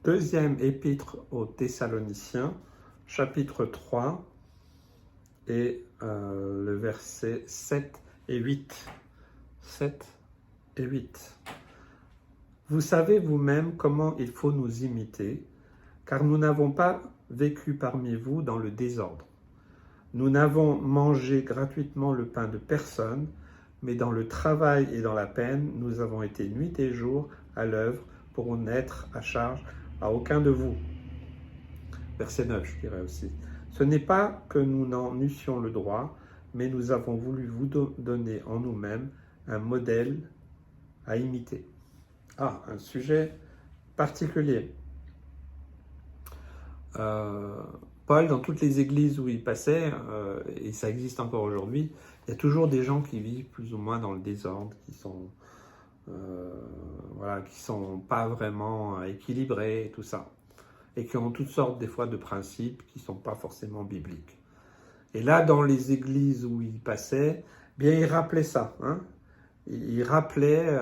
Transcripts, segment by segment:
Deuxième épître aux Thessaloniciens, chapitre 3 et le verset 7 et 8. 7 et 8. Vous savez vous-même comment il faut nous imiter, car nous n'avons pas vécu parmi vous dans le désordre. Nous n'avons mangé gratuitement le pain de personne, mais dans le travail et dans la peine, nous avons été nuit et jour à l'œuvre pour n'être à charge à aucun de vous. Verset 9, je dirais aussi. Ce n'est pas que nous n'en eussions le droit, mais nous avons voulu vous donner en nous-mêmes un modèle à imiter. Ah, un sujet particulier. Paul, dans toutes les églises où il passait, et ça existe encore aujourd'hui, il y a toujours des gens qui vivent plus ou moins dans le désordre, qui sont pas vraiment équilibrés et tout ça, et qui ont toutes sortes des fois de principes qui ne sont pas forcément bibliques. Et là, dans les églises où il passait, bien il rappelait ça, hein. Il rappelait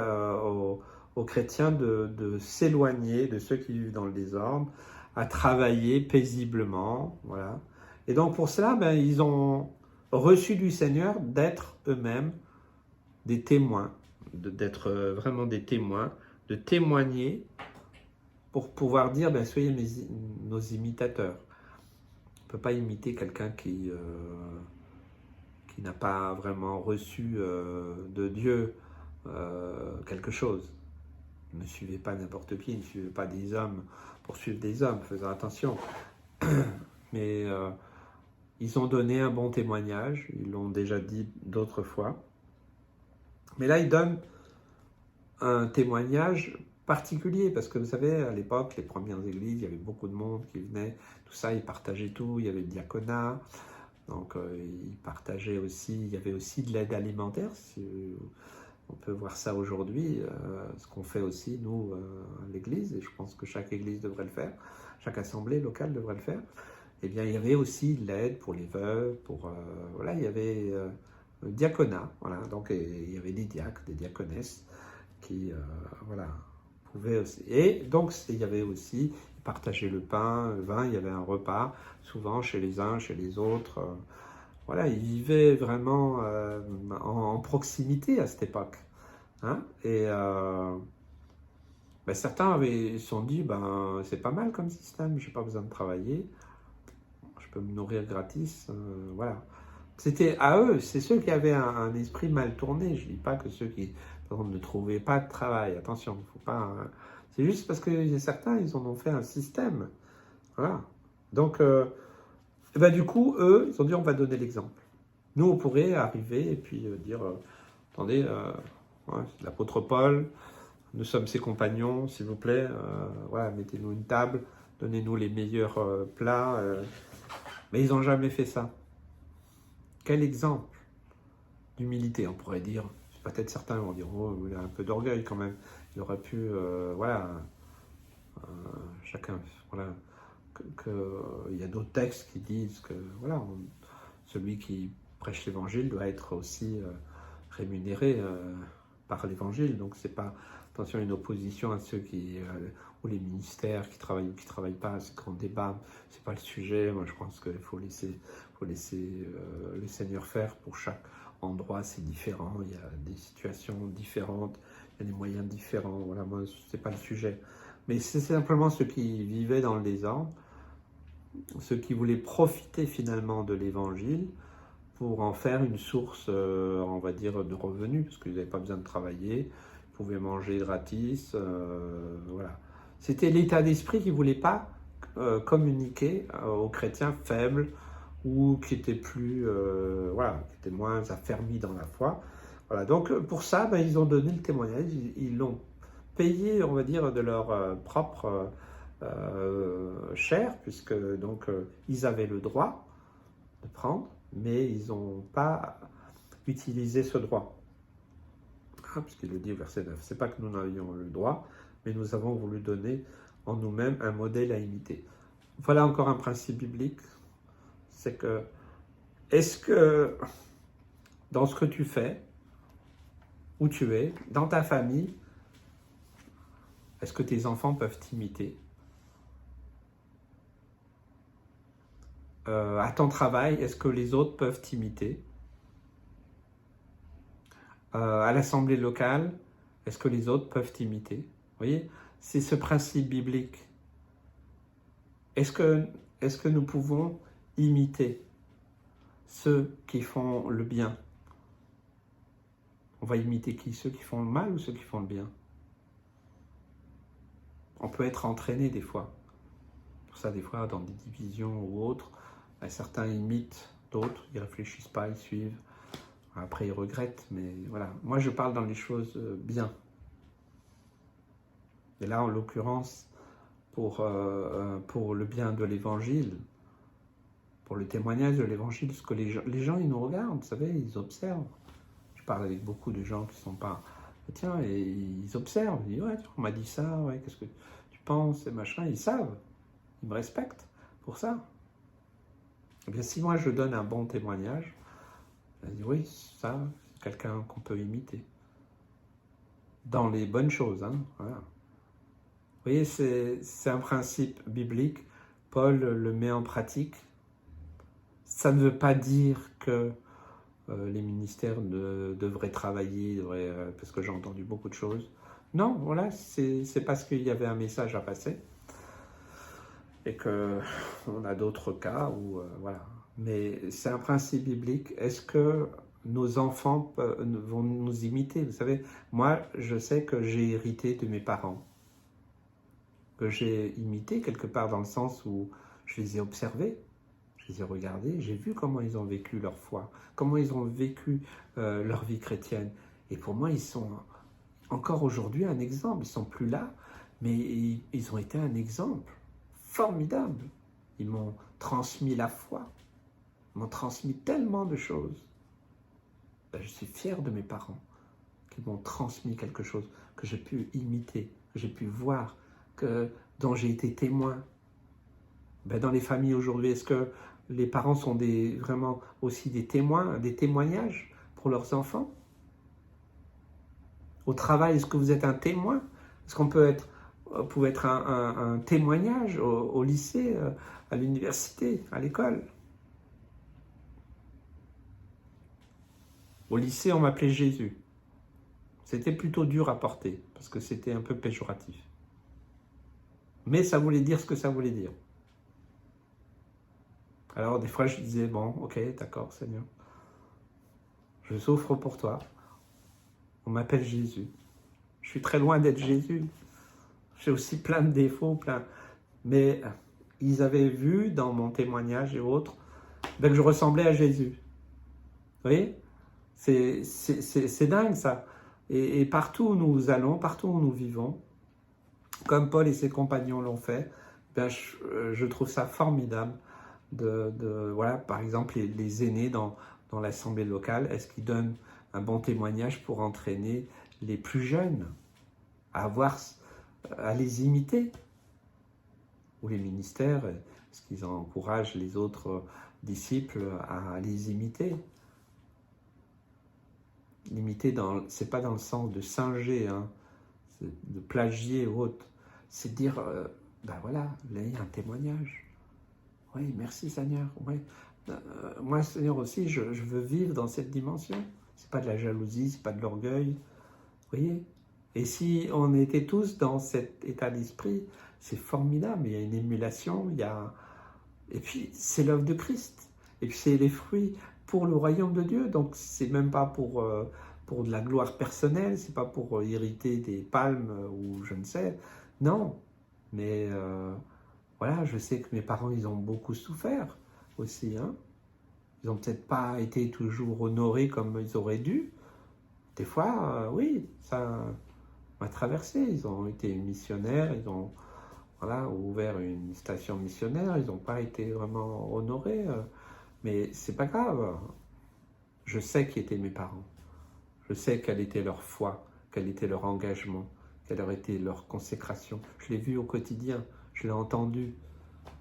aux chrétiens de s'éloigner de ceux qui vivent dans le désordre, à travailler paisiblement, voilà. Et donc pour cela, ils ont reçu du Seigneur d'être eux-mêmes des témoins, d'être vraiment des témoins, de témoigner pour pouvoir dire, soyez nos imitateurs. On ne peut pas imiter quelqu'un qui n'a pas vraiment reçu de Dieu quelque chose. Ne suivez pas n'importe qui, ne suivez pas des hommes pour suivre des hommes, faisons attention. Mais ils ont donné un bon témoignage, ils l'ont déjà dit d'autres fois. Mais là, ils donnent un témoignage particulier, parce que vous savez, à l'époque, les premières églises, il y avait beaucoup de monde qui venait, tout ça, ils partageaient tout, il y avait le diaconat, donc ils partageaient aussi, il y avait aussi de l'aide alimentaire, on peut voir ça aujourd'hui, ce qu'on fait aussi, nous, à l'église, et je pense que chaque église devrait le faire, chaque assemblée locale devrait le faire. Eh bien, il y avait aussi de l'aide pour les veuves, voilà, il y avait le diaconat, voilà, donc il y avait des diacres, des diaconesses qui, voilà, pouvaient aussi. Et donc, il y avait aussi, partager le pain, le vin, il y avait un repas, souvent chez les uns, chez les autres, voilà, ils vivaient vraiment en proximité à cette époque. Hein. Et certains se sont dit, c'est pas mal comme système, j'ai pas besoin de travailler, je peux me nourrir gratis, voilà. C'était à eux, c'est ceux qui avaient un esprit mal tourné. Je ne dis pas que ceux qui, par exemple, ne trouvaient pas de travail, attention, faut pas. C'est juste parce que certains, ils en ont fait un système. Voilà. Donc, du coup, eux, ils ont dit on va donner l'exemple. Nous, on pourrait arriver et puis dire attendez, l'apôtre Paul, nous sommes ses compagnons, s'il vous plaît, voilà, mettez-nous une table, donnez-nous les meilleurs plats. Mais ils n'ont jamais fait ça. Quel exemple d'humilité, on pourrait dire. Peut-être certains vont dire oh, il a un peu d'orgueil quand même. Il aurait pu, chacun, voilà, il y a d'autres textes qui disent que voilà, celui qui prêche l'évangile doit être aussi rémunéré par l'évangile. Donc c'est pas, attention, une opposition à ceux qui ou les ministères qui travaillent ou qui travaillent pas, c'est grand débat, c'est pas le sujet. Moi je pense qu'il faut laisser le Seigneur faire. Pour chaque endroit c'est différent, il y a des situations différentes, il y a des moyens différents, voilà, moi c'est pas le sujet. Mais c'est simplement ceux qui vivaient dans le désordre, ceux qui voulaient profiter finalement de l'évangile pour en faire une source, on va dire, de revenus, parce qu'ils n'avaient pas besoin de travailler, ils pouvaient manger gratis, voilà. C'était l'état d'esprit qui ne voulait pas communiquer aux chrétiens faibles ou qui étaient plus, qui étaient moins affermis dans la foi. Voilà. Donc pour ça, ils ont donné le témoignage, ils l'ont payé, on va dire, de leur propre chair, puisque donc ils avaient le droit de prendre, mais ils n'ont pas utilisé ce droit. Puisqu'il le dit au verset 9. C'est pas que nous n'avions le droit, mais nous avons voulu donner en nous-mêmes un modèle à imiter. Voilà encore un principe biblique, c'est que, est-ce que dans ce que tu fais, où tu es, dans ta famille, est-ce que tes enfants peuvent t'imiter? à ton travail, est-ce que les autres peuvent t'imiter? À l'assemblée locale, est-ce que les autres peuvent t'imiter? Vous voyez, c'est ce principe biblique. Est-ce que nous pouvons imiter ceux qui font le bien? On va imiter qui? Ceux qui font le mal ou ceux qui font le bien? On peut être entraîné des fois. Pour ça, des fois, dans des divisions ou autres, certains imitent d'autres, ils ne réfléchissent pas, ils suivent. Après, ils regrettent, mais voilà. Moi, je parle dans les choses bien. Et là, en l'occurrence, pour le bien de l'Évangile, pour le témoignage de l'Évangile, parce que les gens, ils nous regardent, vous savez, ils observent. Je parle avec beaucoup de gens qui ne sont pas chrétiens, et ils observent. Ils disent, ouais, on m'a dit ça, ouais, qu'est-ce que tu penses, et machin. Ils savent, ils me respectent pour ça. Eh bien, si moi, je donne un bon témoignage, je dis, oui, ça, c'est quelqu'un qu'on peut imiter. Dans les bonnes choses, hein, voilà. Vous voyez, c'est un principe biblique. Paul le met en pratique. Ça ne veut pas dire que les ministères devraient travailler, parce que j'ai entendu beaucoup de choses. Non, voilà, c'est parce qu'il y avait un message à passer. Et qu'on a d'autres cas où, voilà. Mais c'est un principe biblique. Est-ce que nos enfants vont nous imiter? Vous savez, moi, je sais que j'ai hérité de mes parents. Que j'ai imité quelque part dans le sens où je les ai observés, je les ai regardés, j'ai vu comment ils ont vécu leur foi, comment ils ont vécu leur vie chrétienne. Et pour moi, ils sont encore aujourd'hui un exemple. Ils ne sont plus là, mais ils ont été un exemple formidable. Ils m'ont transmis la foi, ils m'ont transmis tellement de choses. Ben, je suis fier de mes parents qui m'ont transmis quelque chose que j'ai pu imiter, que j'ai pu voir, dont j'ai été témoin. Ben, dans les familles aujourd'hui, est-ce que les parents sont vraiment aussi des témoins, des témoignages pour leurs enfants? Au travail, est-ce que vous êtes un témoin? Est-ce qu'on pouvait être un témoignage au lycée, à l'université, à l'école? Au lycée, on m'appelait Jésus. C'était plutôt dur à porter, parce que c'était un peu péjoratif. Mais ça voulait dire ce que ça voulait dire. Alors des fois je disais, bon, ok, d'accord Seigneur, je souffre pour toi, on m'appelle Jésus. Je suis très loin d'être Jésus, j'ai aussi plein de défauts, mais ils avaient vu dans mon témoignage et autres que je ressemblais à Jésus. Vous voyez, c'est dingue ça. Et partout où nous allons, partout où nous vivons, comme Paul et ses compagnons l'ont fait, ben je trouve ça formidable. Voilà, par exemple, les aînés dans l'assemblée locale, est-ce qu'ils donnent un bon témoignage pour entraîner les plus jeunes à les imiter? Ou les ministères, est-ce qu'ils encouragent les autres disciples à les imiter? L'imiter, c'est pas dans le sens de singer, hein, de plagier ou autre. C'est dire, ben voilà, là il y a un témoignage. Oui, merci Seigneur. Oui. Moi, Seigneur aussi, je veux vivre dans cette dimension. C'est pas de la jalousie, c'est pas de l'orgueil. Vous voyez? Et si on était tous dans cet état d'esprit, c'est formidable. Il y a une émulation, et puis c'est l'œuvre de Christ. Et puis c'est les fruits pour le royaume de Dieu. Donc c'est même pas pour de la gloire personnelle, c'est pas pour hériter des palmes ou je ne sais. Non, mais voilà, je sais que mes parents, ils ont beaucoup souffert aussi. Hein. Ils n'ont peut-être pas été toujours honorés comme ils auraient dû. Des fois, oui, ça m'a traversé. Ils ont été missionnaires, ils ont ouvert une station missionnaire, ils n'ont pas été vraiment honorés. Mais c'est pas grave. Je sais qui étaient mes parents. Je sais quelle était leur foi, quel était leur engagement, quelle aurait été leur consécration. Je l'ai vu au quotidien. Je l'ai entendu,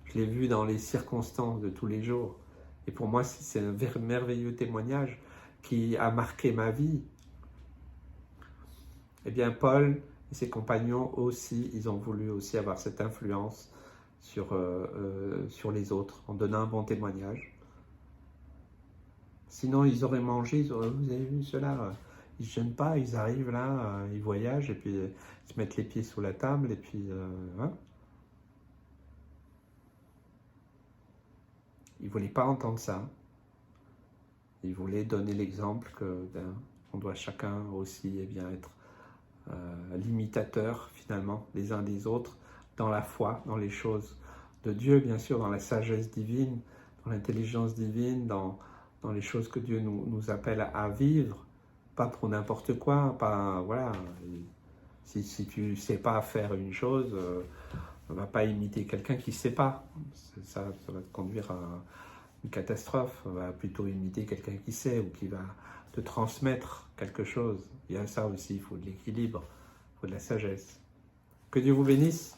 je l'ai vu dans les circonstances de tous les jours. Et pour moi, c'est un merveilleux témoignage qui a marqué ma vie. Eh bien, Paul et ses compagnons aussi, ils ont voulu aussi avoir cette influence sur les autres, en donnant un bon témoignage. Sinon, ils auraient mangé, vous avez vu cela, ils ne se gênent pas, ils arrivent là, ils voyagent, et puis ils se mettent les pieds sous la table, et puis... hein. Ils ne voulaient pas entendre ça. Ils voulaient donner l'exemple qu'on doit chacun aussi être l'imitateur, finalement, les uns des autres, dans la foi, dans les choses de Dieu, bien sûr, dans la sagesse divine, dans l'intelligence divine, dans les choses que Dieu nous appelle à vivre, pas pour n'importe quoi, pas, voilà. Si tu ne sais pas faire une chose, on ne va pas imiter quelqu'un qui ne sait pas. Ça va te conduire à une catastrophe. On va plutôt imiter quelqu'un qui sait ou qui va te transmettre quelque chose. Il y a ça aussi, il faut de l'équilibre, il faut de la sagesse. Que Dieu vous bénisse.